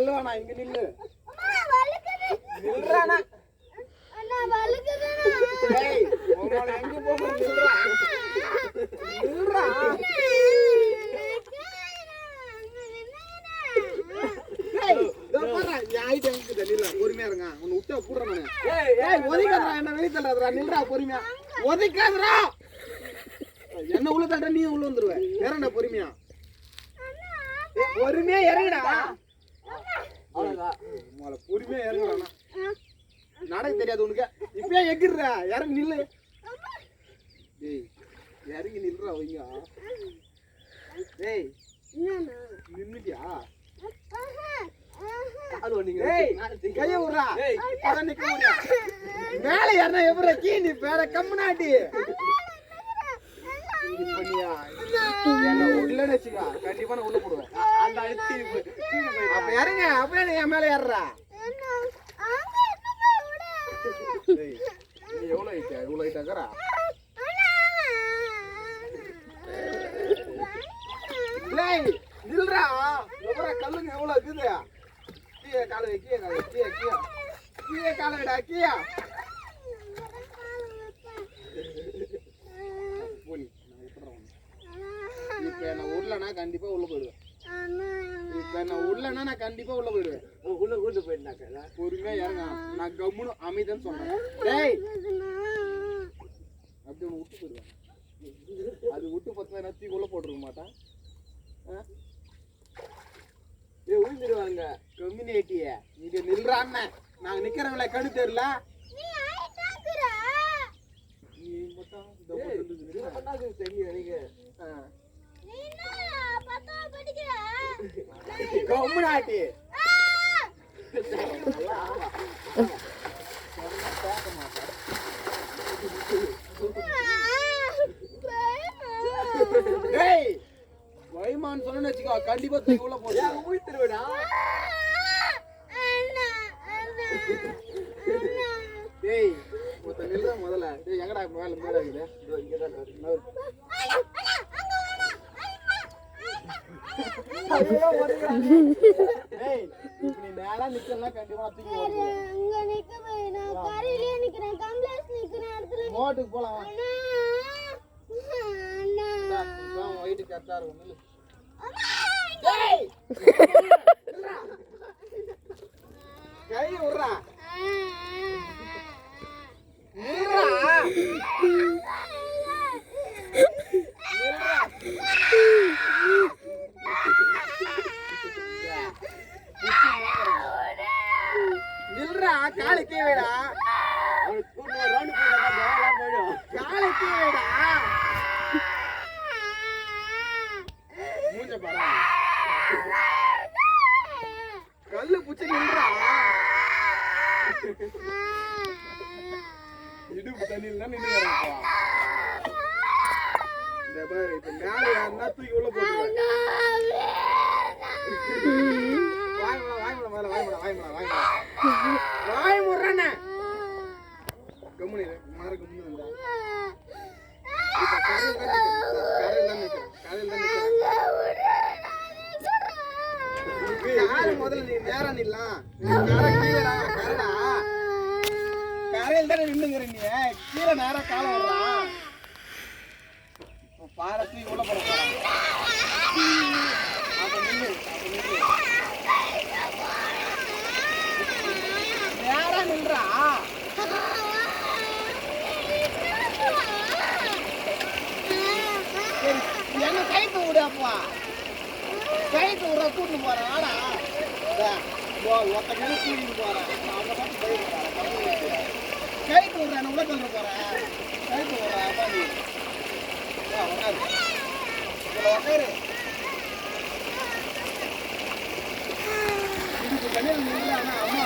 நில்லுவானா இங்க நில்லு நில்றானா அண்ணா வழுக்குது ஏய் உங்கள எங்க போக நில்றா நில்றா ஏய் இதோ பாரு யாய் டேங்க் நில்ல பொறுமையா இருங்க உன்னை விட்டா புடுறேன் நானு ஏய் ஒதிக்காதடா என்ன வெளிய தள்ளாதடா நில்றா பொறுமையா ஒதிக்காதடா என்ன உள்ள தள்ளுற நீ உள்ள வந்துருவே ஏறடா பொறுமையா பொறுமையா இறங்குடா அவ்வளவுதான் உங்கள பொறுமையா இறங்குடா நடக்க தெரியாது உனக்கு இப்பயே எகிறடா இறங்கி நில்லு டேய் இறங்கி நில்றா வைங்க டேய் நின்னுட்டியா கால் வண்டிங்க டேய் கைய விடுறா டேய் அத நிக்க முடியா மேல ஏறனா எவரே கீ நீ பேர கம்முனாடி பண்ணியா என்ன உள்ள நெச்சியா கண்டிப்பா நான் உள்ள போடுவேன் அந்த அழுத்தி அப்ப இறங்க அப்படியே நீ மேல ஏறறா டேய் நீ எவ்வளவு ஹைட்டா டேய் நில்றா எவரா கல்லுங்க எவ்வளவு இருக்குது கீழே கால வை கீழே கால வைடா கீழே இப்ப நான் உடலனா கண்டிப்பா உள்ள போயிடுவேன் உள்ள போயிடுனாக்கா பொறுமையா இறங்க நான் கம்முனு அமைதின்னு சொன்னேன் டேய் அப்படி ஒன்று விட்டு போயிடுவேன் அது விட்டு 10 நேரத்துக்கு உள்ள போட்டுருக்க மாட்டான் உயிர்ந்துருவாங்க கம்யூனிட்டிய இங்க நில்றான்னு நாங்க நிக்கிறவங்கள கண்ணு தெரியல கம்முனாட்டி டேய் வைமான் சொன்னு வச்சுக்கோ கண்டிப்பா தூக்கி உள்ள போடு போய் திருவிடா டேய் மொத்த நில்றா முதல்ல டேய் எங்கடா மேல மேல இருக்குது இதோ இங்க தான் இருக்கு டேய் நீ மேல நிக்கலனா கண்டிப்பா தூக்கி ஓடுங்க அங்க நிக்க வேணா காரிலே நிக்கிறேன் கம்ப்ளீட் நிக்கிறேன் இடத்துல மோட்டுக்கு போலாம் அண்ணா நான் வைட் கரெக்ட்டா இருக்கும் டேய் கை விடுறா நில்றா நில்றா காலை கீழடா ஒரு ரவுண்ட் போறதா பாலா போய்டும் காலை கீழடா மூஞ்ச பாரு கல்லு புச்சி நில்றா இடுப்பு தண்ணில தான் நின்னு வரப்பா இந்த பாரு இப்ப மேல யாரனா தூக்கி உள்ள போடுவாங்க வாய் முறனே கம்முனி மார கம்முனி வந்தா இப்ப கரையில தான் நிக்கிறேன் யாரு முதல்ல நீ நேரா நில்லாம் கரடா கரையில தானே நின்னுங்கற நீ கீழே நேரா கால வர்றா பாரத்தி உள்ள போற அப்ப நில்லு நேரா நில்றா என்ன கைட்டு விடாப்பா கைட்டு விட கூட்டு போறேன் ஆடா ஒத்த கிளி கூட்டிட்டு போறேன் அவங்க பார்த்து போயிருக்காங்க கைட்டு விடுறேன் உள்ள சொல்ற போறேன் கைட்டு விடுறேன் அப்பா நீ உட்காரு உட்காரு இதுக்கு தண்ணியில் நின்று அம்மா